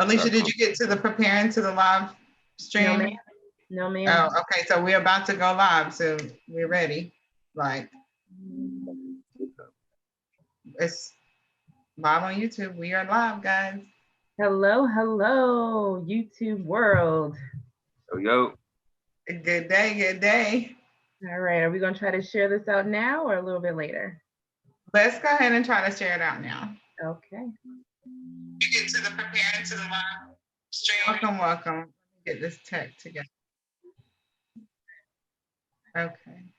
Alicia, did you get to the preparing to the live stream? No, ma'am. No, ma'am. Oh, okay. So we're about to go live. So we're ready. Like, it's live on YouTube. We are live, guys. Hello, hello, YouTube world. Yo. Good day, good day. All right, are we going to try to share this out now or a little bit later? Let's go ahead and try to share it out now. Okay. You get to the preparing to the live stream. Welcome. Let me get this tech together. Okay.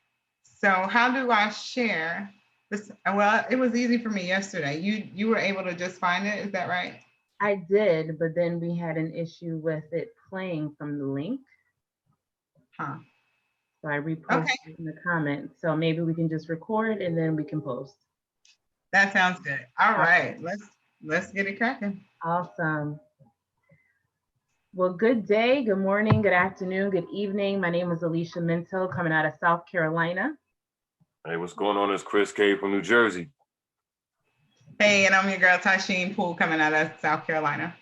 So how do I share this? Well, it was easy for me yesterday. You were able to just find it, is that right? I did, but then we had an issue with it playing from the link. Huh. So I reposted it in the comments. So maybe we can just record and then we can post. That sounds good. All right, let's get it cracking. Awesome. Well, good day, good morning, good afternoon, good evening. My name is Alicia Minto, coming out of South Carolina. Hey, what's going on? It's Chris K from New Jersey. Hey, and I'm your girl Tasheen Poole, coming out of South Carolina.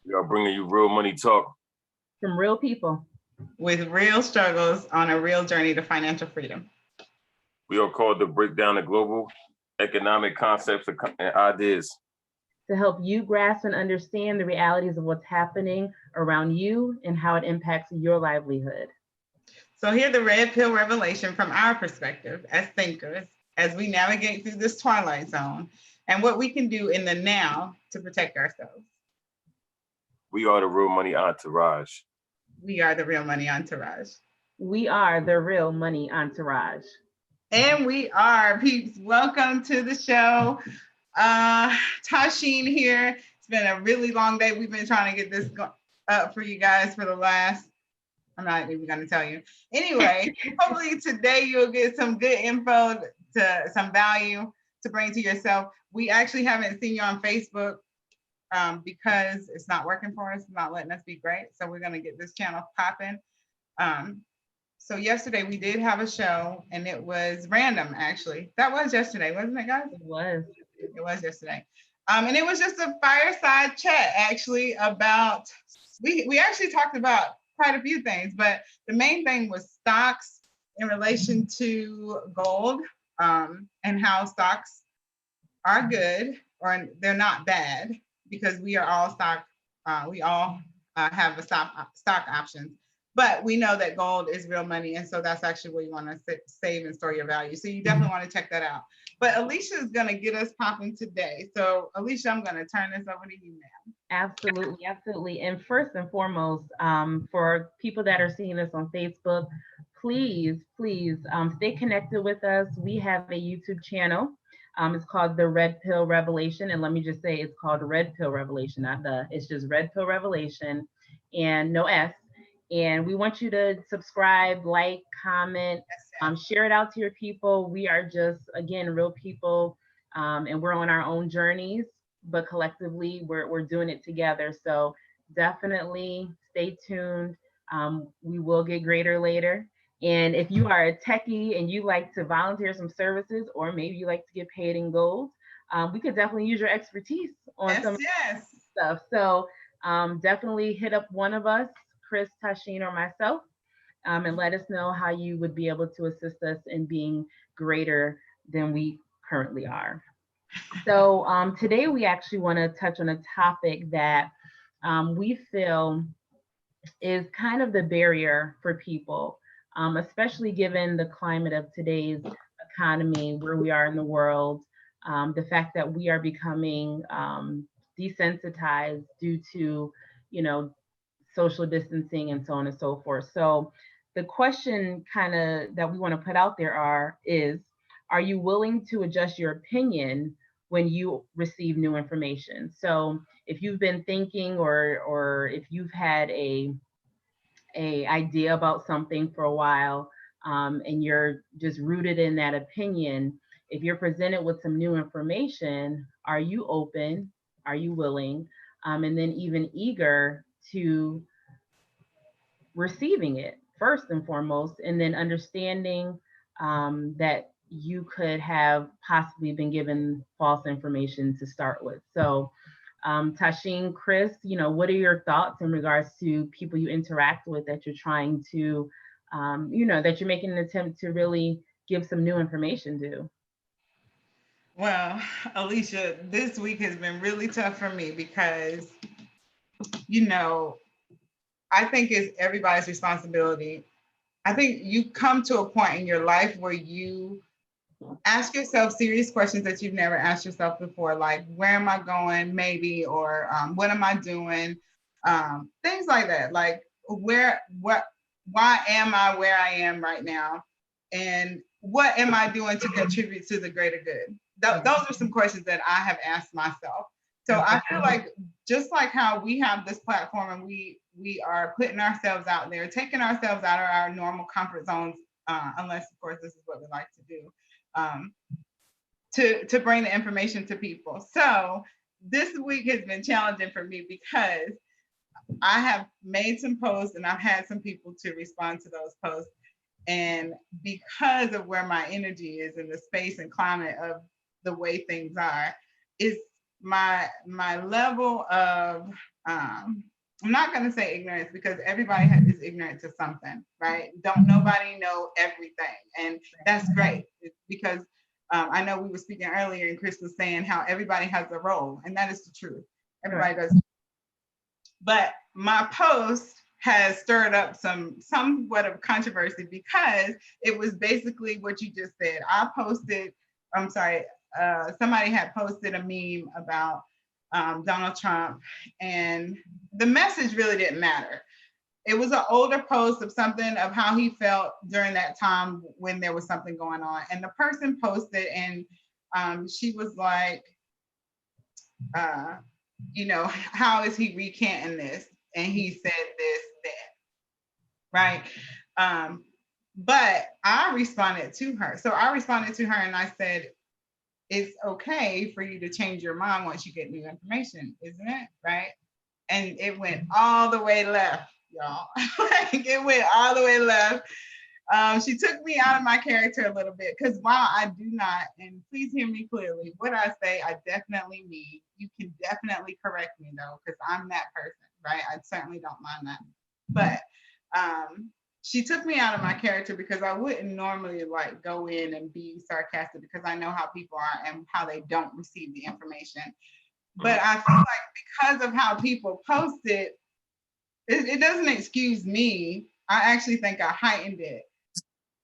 We are bringing you real money talk. From real people. With real struggles on a real journey to financial freedom. We are called to break down the global economic concepts and ideas. To help you grasp and understand the realities of what's happening around you and how it impacts your livelihood. So here's the red pill revelation from our perspective as thinkers, as we navigate through this twilight zone and what we can do in the now to protect ourselves. We are the Real Money Entourage. We are the Real Money Entourage. We are the Real Money Entourage. And we are, peeps. Welcome to the show. Tasheen here. It's been a really long day. We've been trying to get this up for you guys for the last, I'm not even going to tell you. Anyway, hopefully today you'll get some good info, some value to bring to yourself. We actually haven't seen you on Facebook because it's not working for us, not letting us be great. So we're going to get this channel popping. So yesterday we did have a show and it was random, actually. That was yesterday, wasn't it, guys? It was. It was yesterday. And it was just a fireside chat, actually, about, we actually talked about quite a few things, but the main thing was stocks in relation to gold, and how stocks are good or they're not bad because we are all we all have a stock options. But we know that gold is real money. And so that's actually where you want to save and store your value. So you definitely want to check that out. But Alicia is going to get us popping today. So Alicia, I'm going to turn this over to you now. Absolutely, absolutely. And first and foremost, for people that are seeing this on Facebook, please stay connected with us. We have a YouTube channel. It's called The Red Pill Revelation. And let me just say, it's called Red Pill Revelation, not it's just Red Pill Revelation and no S. And we want you to subscribe, like, comment, share it out to your people. We are just, again, real people, and we're on our own journeys, but collectively we're doing it together. So definitely stay tuned. We will get greater later. And if you are a techie and you like to volunteer some services, or maybe you like to get paid in gold, we could definitely use your expertise on some stuff. So definitely hit up one of us, Chris, Tasheen, or myself, and let us know how you would be able to assist us in being greater than we currently are. So today we actually want to touch on a topic that we feel is kind of the barrier for people, especially given the climate of today's economy, where we are in the world, the fact that we are becoming desensitized due to, social distancing and so on and so forth. So the question kind of that we want to put out there is, are you willing to adjust your opinion when you receive new information? So if you've been thinking or if you've had a idea about something for a while, and you're just rooted in that opinion, if you're presented with some new information, are you open? Are you willing? And then even eager to receiving it first and foremost, and then understanding that you could have possibly been given false information to start with. So Tashin, Chris, you know, what are your thoughts in regards to people you interact with that you're trying to, you know, that you're making an attempt to really give some new information to? Well, Alicia, this week has been really tough for me because, you know, I think it's everybody's responsibility. I think you come to a point in your life where you ask yourself serious questions that you've never asked yourself before, like where am I going, maybe, or what am I doing, things like that. Like why am I where I am right now, and what am I doing to contribute to the greater good? Those are some questions that I have asked myself. So I feel like just like how we have this platform and we are putting ourselves out there, taking ourselves out of our normal comfort zones, unless of course this is what we like to do. To bring the information to people. So this week has been challenging for me because I have made some posts and I've had some people to respond to those posts. And because of where my energy is in the space and climate of the way things are, is my level of I'm not going to say ignorance because everybody is ignorant to something, right? Don't nobody know everything. And that's great because I know we were speaking earlier and Chris was saying how everybody has a role, and that is the truth. Everybody does. But my post has stirred up somewhat of controversy because it was basically what you just said. Somebody had posted a meme about Donald Trump, and the message really didn't matter. It was an older post of something of how he felt during that time when there was something going on. And the person posted, and she was like, you know, how is he recanting this? And he said this, that, right? But I responded to her. So I responded to her and I said, it's okay for you to change your mind once you get new information, isn't it? Right? And it went all the way left, y'all. Like it went all the way left. She took me out of my character a little bit because while I do not, and please hear me clearly, what I say, I definitely mean. You can definitely correct me though, because I'm that person, right? I certainly don't mind that. But she took me out of my character because I wouldn't normally like go in and be sarcastic because I know how people are and how they don't receive the information. But I feel like because of how people post it, it doesn't excuse me. I actually think I heightened it.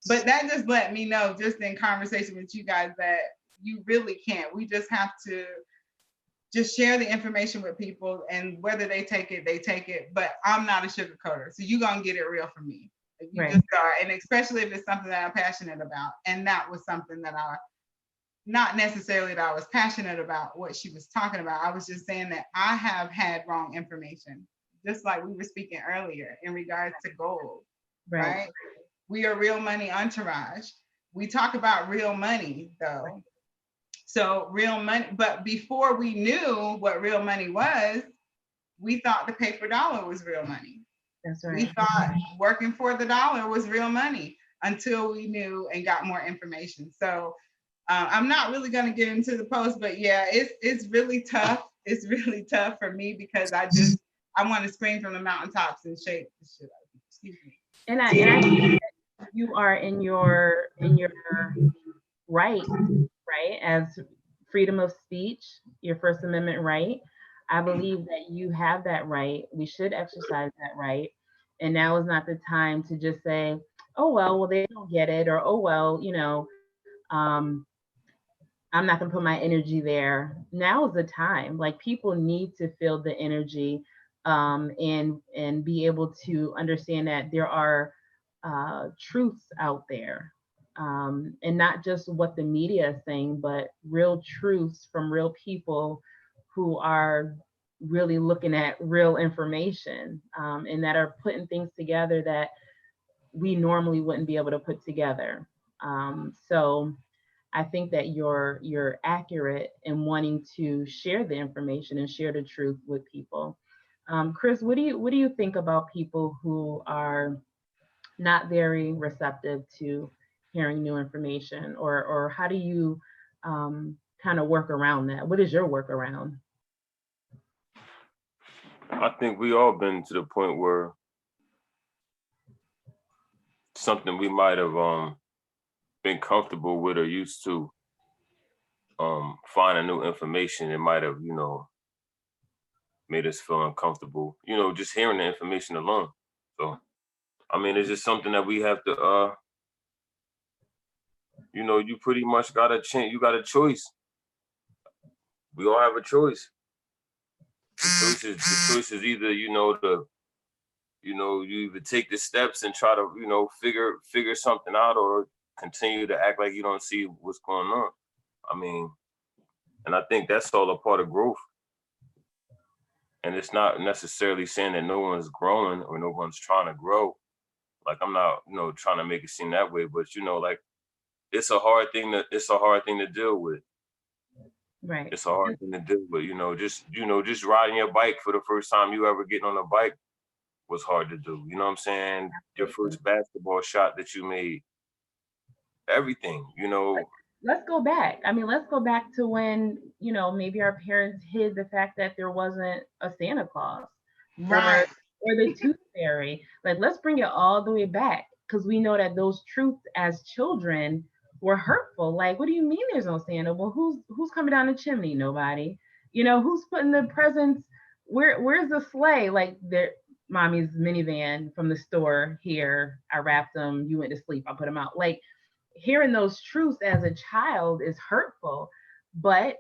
But that just let me know, just in conversation with you guys, that you really can't. We just have to just share the information with people, and whether they take it, they take it. But I'm not a sugarcoater, so you're gonna get it real from me. You just are, and especially if it's something that I'm passionate about. And that was something that not necessarily that I was passionate about what she was talking about. I was just saying that I have had wrong information, just like we were speaking earlier in regards to gold, right? We are Real Money Entourage. We talk about real money though. So real money, but before we knew what real money was, we thought the paper dollar was real money. That's right. We thought working for the dollar was real money until we knew and got more information. So I'm not really going to get into the post, but yeah, it's really tough. It's really tough for me because I want to scream from the mountaintops and shake the shit out of people. Excuse me. And I think that you are in your right, as freedom of speech, your First Amendment right. I believe that you have that right. We should exercise that right. And now is not the time to just say, oh, well, they don't get it, or, oh, well, you know, I'm not going to put my energy there. Now is the time. Like, people need to feel the energy and be able to understand that there are truths out there, and not just what the media is saying, but real truths from real people who are really looking at real information, and that are putting things together that we normally wouldn't be able to put together. So I think that you're accurate in wanting to share the information and share the truth with people. Chris, what do you think about people who are not very receptive to hearing new information, or how do you kind of work around that? What is your workaround? I think we all been to the point where something we might have been comfortable with or used to finding new information, it might have, made us feel uncomfortable, just hearing the information alone. So I mean, it's just something that we have to you pretty much got a chance, you got a choice. We all have a choice. The choice is either, you either take the steps and try to, figure something out, or continue to act like you don't see what's going on. I mean, and I think that's all a part of growth. And it's not necessarily saying that no one's growing or no one's trying to grow. Like, I'm not, trying to make it seem that way, but like it's a hard thing to deal with. Right. It's a hard thing to deal with, just riding your bike for the first time you ever getting on a bike was hard to do. You know what I'm saying? Your first basketball shot that you made, everything, Let's go back. I mean, let's go back to when, maybe our parents hid the fact that there wasn't a Santa Claus. Right. Or the tooth fairy. Like, let's bring it all the way back, because we know that those truths as children were hurtful. Like, what do you mean there's no Santa? Well, who's coming down the chimney? Nobody. Who's putting the presents? Where's the sleigh? Like, mommy's minivan from the store here. I wrapped them. You went to sleep. I put them out. Like, hearing those truths as a child is hurtful, but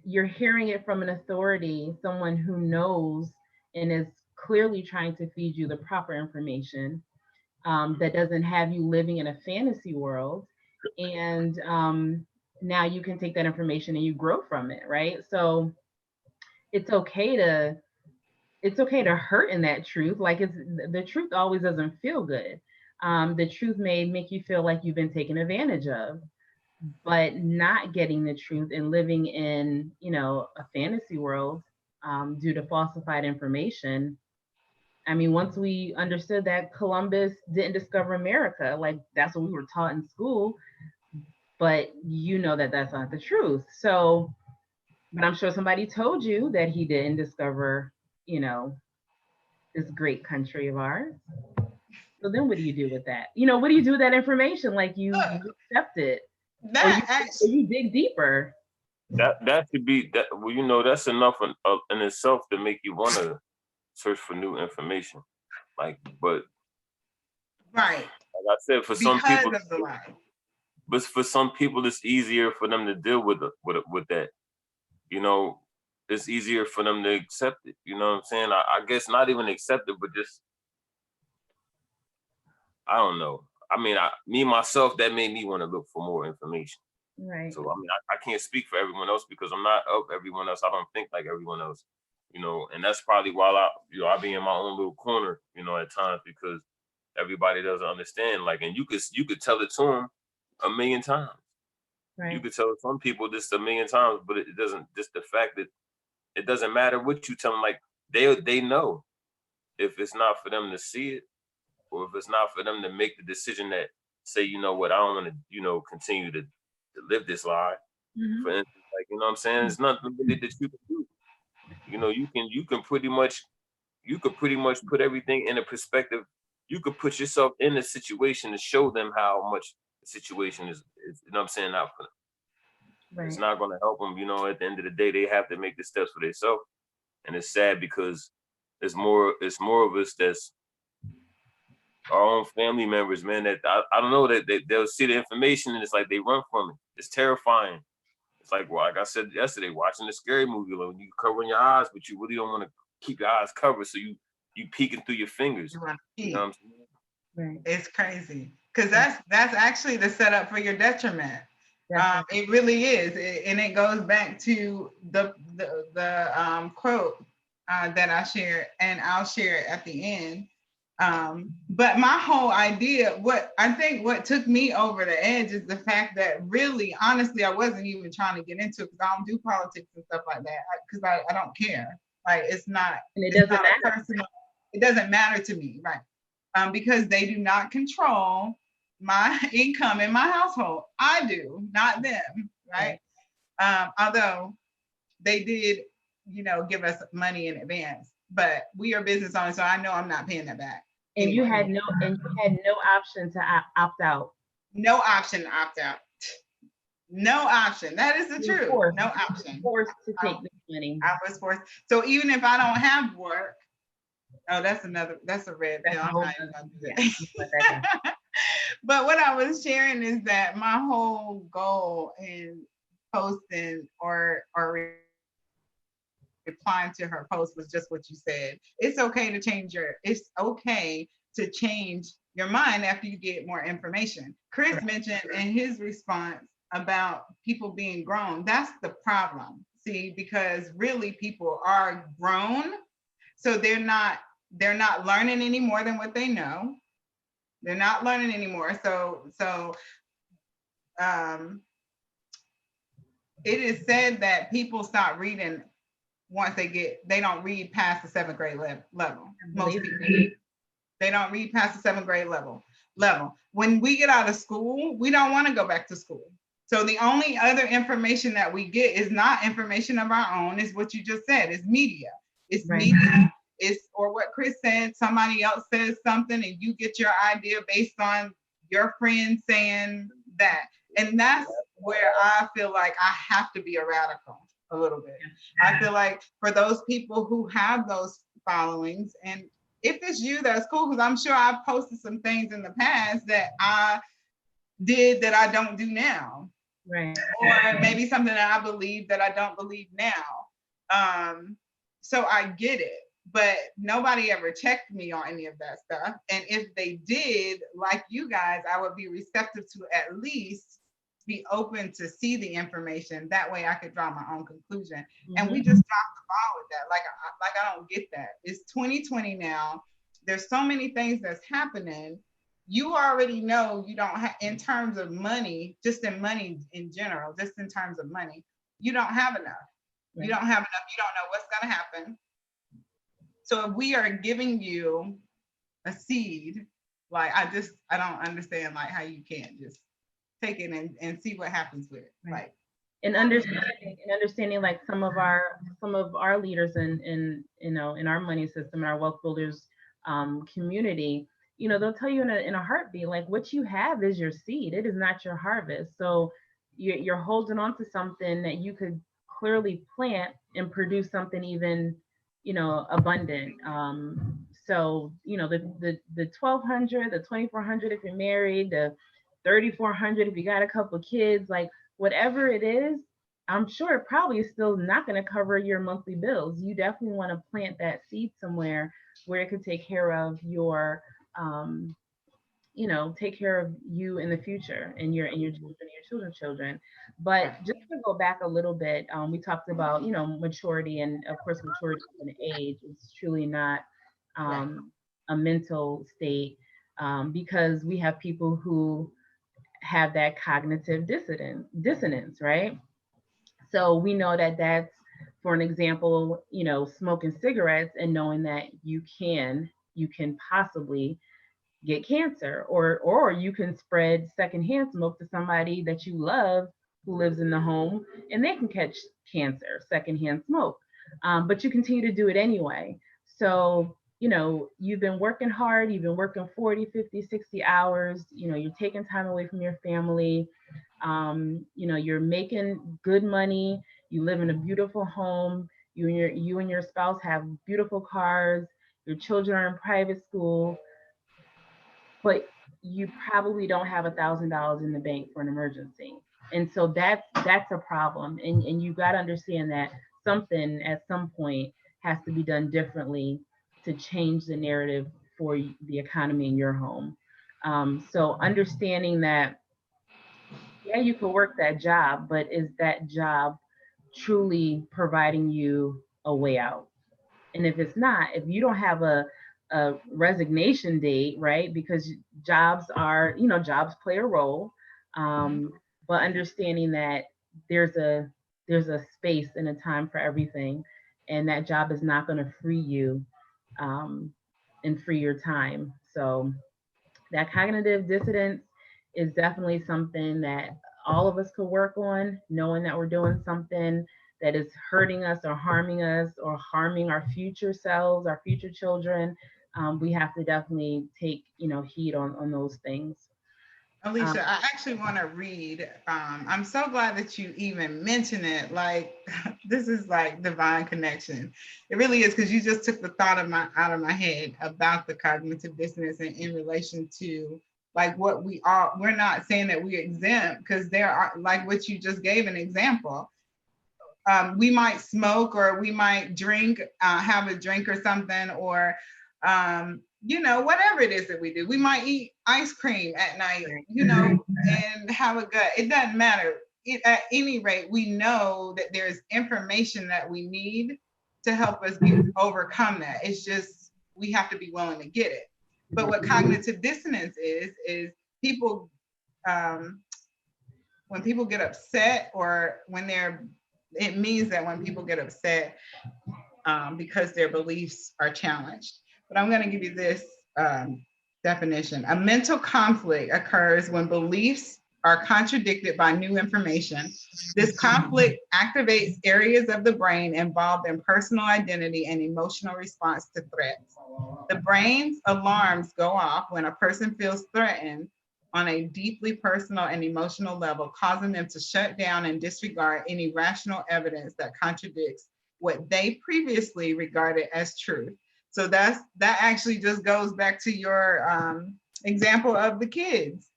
you're hearing it from an authority, someone who knows and is clearly trying to feed you the proper information, that doesn't have you living in a fantasy world. And now you can take that information and you grow from it, right? So it's okay to hurt in that truth. Like, the truth always doesn't feel good. The truth may make you feel like you've been taken advantage of, but not getting the truth and living in, a fantasy world due to falsified information. I mean, once we understood that Columbus didn't discover America, like, that's what we were taught in school, but that's not the truth. So, but I'm sure somebody told you that he didn't discover, this great country of ours. So then what do you do with that? What do you do with that information? Like, you accept it, or you dig deeper. That should be that. Well, that's enough in itself to make you want to search for new information. Like, but right, like I said, for some people, but for some people, it's easier for them to deal with that. It's easier for them to accept it. You know what I'm saying? I guess not even accept it, but just, I don't know. I mean, me myself, that made me want to look for more information. Right. So I mean, I can't speak for everyone else because I'm not of everyone else. I don't think like everyone else, and that's probably why I be in my own little corner, at times, because everybody doesn't understand. Like, and you could tell it to them a million times. Right. You could tell some people this a million times, but it doesn't. Just the fact that it doesn't matter what you tell them. Like, they know if it's not for them to see it, or if it's not for them to make the decision that say, I don't want to, continue to live this lie. Mm-hmm. For instance, like, what I'm saying? There's nothing really that you can do. You can pretty much put everything in a perspective. You could put yourself in the situation to show them how much the situation is not for them. Right. It's not going to help them. At the end of the day, they have to make the steps for themselves. And it's sad because it's more of us that's our own family members, man, that I don't know, that they'll see the information and it's like they run from it. It's terrifying. It's like, well, like I said yesterday, watching a scary movie, like, when you covering your eyes, but you really don't want to keep your eyes covered, so you peeking through your fingers. You know what I'm saying? Right. It's crazy because that's actually the setup for your detriment. It really is, and it goes back to the quote that I shared, and I'll share it at the end. But my whole idea, what took me over the edge is the fact that really, honestly, I wasn't even trying to get into it because I don't do politics and stuff like that, because I don't care. Like, it's not, and it doesn't matter. Personal, it doesn't matter to me, right? Because they do not control my income in my household. I do, not them, right? Although they did, give us money in advance. but we are business owners, so I know I'm not paying that back. And anyway. you had no option to opt out. No option to opt out. No option. That is the truth. Forced, no option. Forced to take the money. I was forced. So even if I don't have work, oh, that's a red pill. I'm not even gonna do that. But what I was sharing is that my whole goal in posting or replying to her post was just what you said. It's okay to change your mind after you get more information. Chris mentioned in his response about people being grown. That's the problem. See, because really people are grown, so they're not learning any more than what they know. They're not learning anymore. So it is said that people stop reading once they don't read past the 7th grade level. Most people, they don't read past the 7th grade level. When we get out of school, we don't want to go back to school. So the only other information that we get is not information of our own, is what you just said, is media. It's media, or what Chris said, somebody else says something and you get your idea based on your friend saying that. And that's where I feel like I have to be a radical a little bit. I feel like for those people who have those followings, and if it's you, that's cool, because I'm sure I've posted some things in the past that I did that I don't do now. Right. Or maybe something that I believe that I don't believe now. So I get it, but nobody ever checked me on any of that stuff. And if they did, like you guys, I would be receptive to at least be open to see the information. That way I could draw my own conclusion. And we just dropped the ball with that. Like I don't get that. It's 2020 now. There's so many things that's happening. You already know you don't have, in terms of money, just in money in general, just in terms of money, you don't have enough. You don't have enough. You don't know what's going to happen. So if we are giving you a seed, like I don't understand like how you can't just take it and see what happens with it. Like, and understanding like some of our leaders in our money system, our wealth builders community, they'll tell you in a heartbeat, like what you have is your seed. It is not your harvest. So you're holding on to something that you could clearly plant and produce something even, abundant. So, the 1,200, the 2,400 if you're married, the 3,400 if you got a couple of kids, like whatever it is, I'm sure it probably is still not going to cover your monthly bills. You definitely want to plant that seed somewhere where it could take care of your take care of you in the future and your children's children. But just to go back a little bit, we talked about, maturity, and of course, maturity is an age. It's truly not a mental state, because we have people who have that cognitive dissonance, right? So we know that that's, for an example, smoking cigarettes and knowing that you can possibly get cancer, or you can spread secondhand smoke to somebody that you love who lives in the home, and they can catch cancer, secondhand smoke. But you continue to do it anyway. So, you've been working hard, you've been working 40, 50, 60 hours, you're taking time away from your family, you're making good money, you live in a beautiful home, you and your spouse have beautiful cars, your children are in private school, but you probably don't have $1,000 in the bank for an emergency. And so that's a problem. And you got to understand that something at some point has to be done differently to change the narrative for the economy in your home. So understanding that, yeah, you can work that job, but is that job truly providing you a way out? And if it's not, if you don't have a resignation date, right? Because jobs play a role, but understanding that there's a space and a time for everything, and that job is not going to free you and free your time. So that cognitive dissonance is definitely something that all of us could work on, knowing that we're doing something that is hurting us or harming our future selves, our future children, we have to definitely take, heed on those things. Alicia, I actually want to read. I'm so glad that you even mentioned it. Like, this is like divine connection. It really is, because you just took the thought out of my head about the cognitive dissonance and in relation to like what we are. We're not saying that we're exempt, because there are, like what you just gave an example. We might smoke, or we might drink, have a drink or something, or whatever it is that we do. We might eat ice cream at night, and have a gut. It doesn't matter. At any rate, we know that there's information that we need to help us overcome that. It's just, we have to be willing to get it. But what cognitive dissonance is people, when people get upset, or it means that when people get upset because their beliefs are challenged. But I'm going to give you this definition. A mental conflict occurs when beliefs are contradicted by new information. This conflict activates areas of the brain involved in personal identity and emotional response to threats. The brain's alarms go off when a person feels threatened on a deeply personal and emotional level, causing them to shut down and disregard any rational evidence that contradicts what they previously regarded as truth. So that actually just goes back to your example of the kids.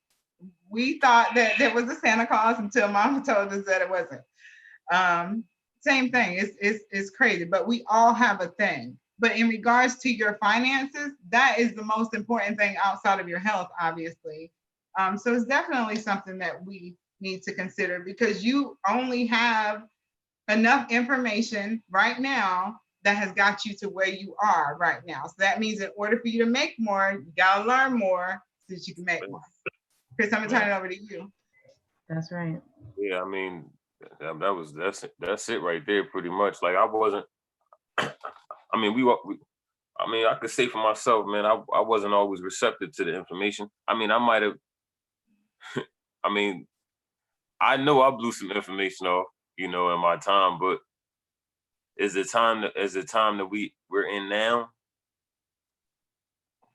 We thought that there was a Santa Claus until Mama told us that it wasn't. Same thing. It's crazy, but we all have a thing. But in regards to your finances, that is the most important thing outside of your health, obviously. So it's definitely something that we need to consider, because you only have enough information right now that has got you to where you are right now. So that means in order for you to make more, you gotta learn more so that you can make more. Chris, I'm gonna turn it over to you. That's right. Yeah, I mean, that's it right there, pretty much. Like, I wasn't. I mean, I could say for myself, man, I wasn't always receptive to the information. I mean, I might have. I mean, I know I blew some information off, in my time, but is the time that we're in now,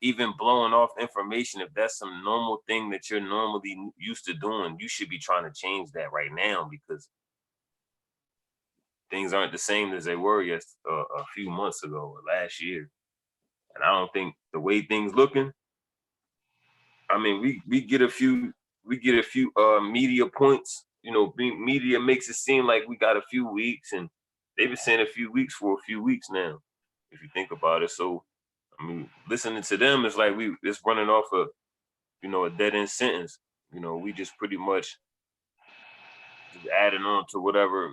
even blowing off information, if that's some normal thing that you're normally used to doing, you should be trying to change that right now, because things aren't the same as they were a few months ago or last year. And I don't think the way things looking, I mean, we get a few media points. Media makes it seem like we got a few weeks, and they've been saying a few weeks for a few weeks now, if you think about it. So, I mean, listening to them is like it's running off a dead end sentence. We just pretty much just adding on to whatever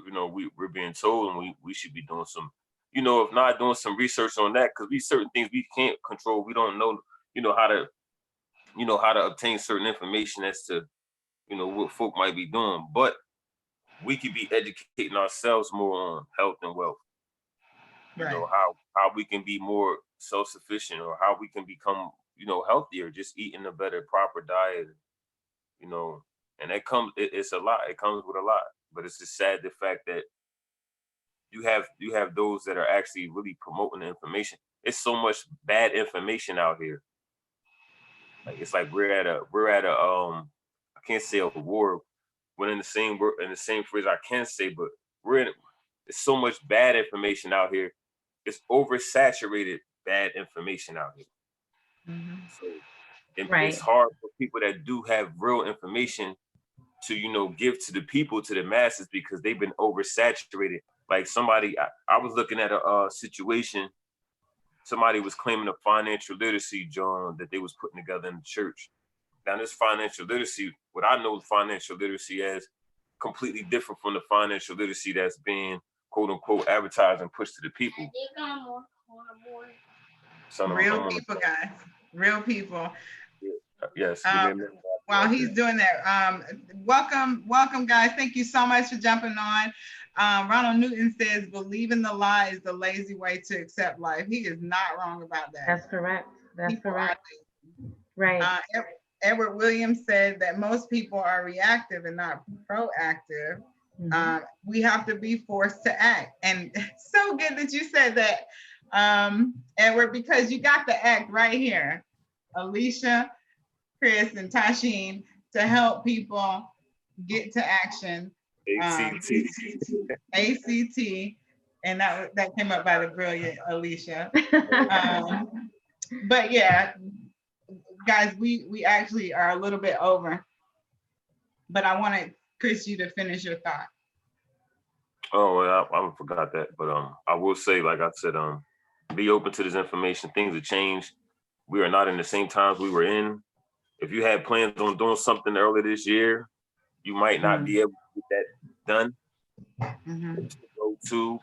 we're being told, and we should be doing some, if not doing some research on that, because certain things we can't control. We don't know, how to obtain certain information as to what folk might be doing, but we could be educating ourselves more on health and wealth. Right. How we can be more self-sufficient, or how we can become healthier, just eating a better, proper diet, and that comes, it's a lot. It comes with a lot, but it's just sad the fact that you have those that are actually really promoting the information. It's so much bad information out here. Like, it's like we're at a I can't say a war, when in the same phrase I can say, but there's so much bad information out here. It's oversaturated bad information out here. Mm-hmm. So Right. It's hard for people that do have real information to give to the people, to the masses, because they've been oversaturated. Like, I was looking at a situation. Somebody was claiming a financial literacy, John, that they was putting together in the church. Now, this financial literacy, what I know financial literacy as, completely different from the financial literacy that's being, quote unquote, advertised and pushed to the people. Real people, guys. Real people. Yes. While he's doing that, welcome, guys. Thank you so much for jumping on. Ronald Newton says, "Believing the lie is the lazy way to accept life." He is not wrong about that. That's correct. That's correct. Right. Edward Williams said that most people are reactive and not proactive. We have to be forced to act. And it's so good that you said that, Edward, because you got the act right here. Alicia, Chris, and Tasheen, to help people get to action. ACT. ACT. And that came up by the brilliant Alicia. But yeah, guys, we actually are a little bit over. But I wanted, Chris, you to finish your thought. Oh, well, I forgot that. But I will say, like I said, be open to this information. Things have changed. We are not in the same times we were in. If you had plans on doing something earlier this year, you might not be able to get that done. Go to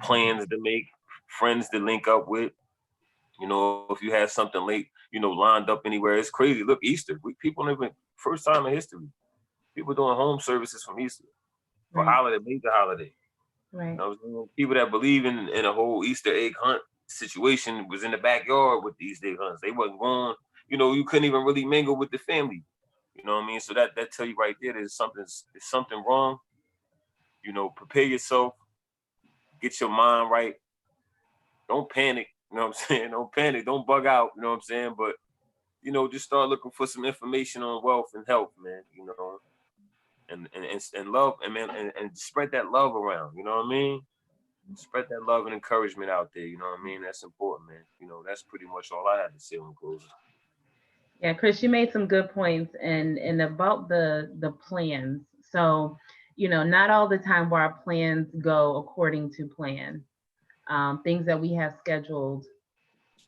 plans to make, friends to link up with. You know, if you had something late, you know, lined up anywhere, it's crazy. Look, Easter, people even first time in history, people doing home services from Easter for holiday, major holiday. Right. You know, people that believe in a whole Easter egg hunt situation was in the backyard with the Easter egg hunts. They wasn't going, you know, you couldn't even really mingle with the family. You know what I mean? So that tell you right there, there's something wrong. You know, prepare yourself, get your mind right. Don't panic. You know what I'm saying? Don't panic. Don't bug out. You know what I'm saying? But, you know, just start looking for some information on wealth and health, man. You know, and love, and man, and spread that love around. You know what I mean? Spread that love and encouragement out there. You know what I mean? That's important, man. You know, that's pretty much all I had to say on closing. Yeah, Chris, you made some good points, and about the plans. So, you know, not all the time will our plans go according to plan. Things that we have scheduled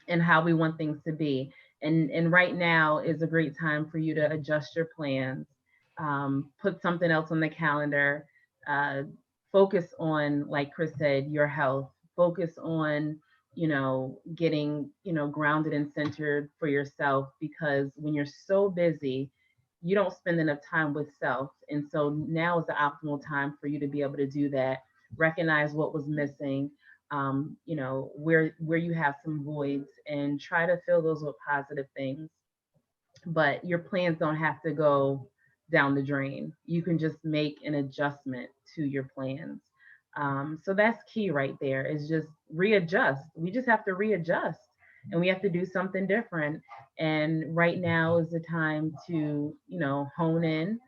and how we want things to be. And right now is a great time for you to adjust your plans, put something else on the calendar, focus on, like Chris said, your health, focus on, you know, getting, you know, grounded and centered for yourself, because when you're so busy, you don't spend enough time with self. And so now is the optimal time for you to be able to do that, recognize what was missing, you know, where you have some voids, and try to fill those with positive things. But your plans don't have to go down the drain. You can just make an adjustment to your plans. So that's key right there, is just readjust. We just have to readjust, and we have to do something different. And right now is the time to, you know, hone in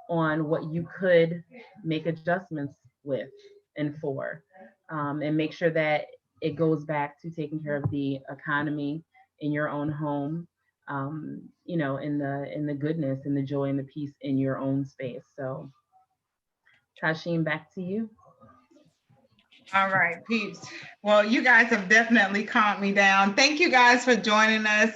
on what you could make adjustments with and for, and make sure that it goes back to taking care of the economy in your own home, you know, in the goodness and the joy and the peace in your own space. So, Tasheen, back to you. All right, peeps. Well, you guys have definitely calmed me down. Thank you guys for joining us.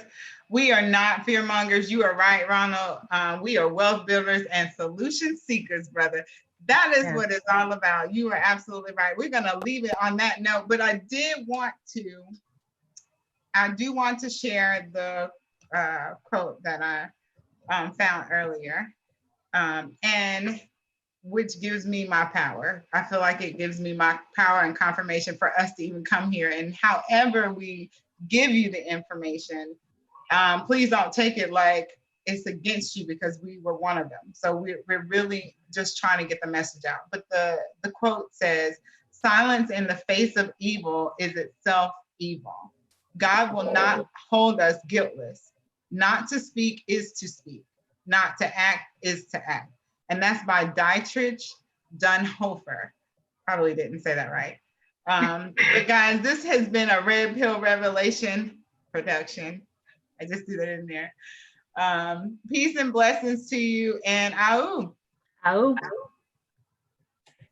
We are not fear mongers. You are right, Ronald. We are wealth builders and solution seekers, brother. That is what it's all about. You are absolutely right. We're going to leave it on that note, but I do want to share the quote that I found earlier, and which gives me my power. I feel like it gives me my power and confirmation for us to even come here. And however we give you the information, please don't take it like it's against you, because we were one of them. So we're really just trying to get the message out. But the quote says, "Silence in the face of evil is itself evil. God will not hold us guiltless. Not to speak is to speak. Not to act is to act." And that's by Dietrich Dunhofer. Probably didn't say that right. But guys, this has been a Red Pill Revelation production. I just threw that in there. Peace and blessings to you, and au. Au.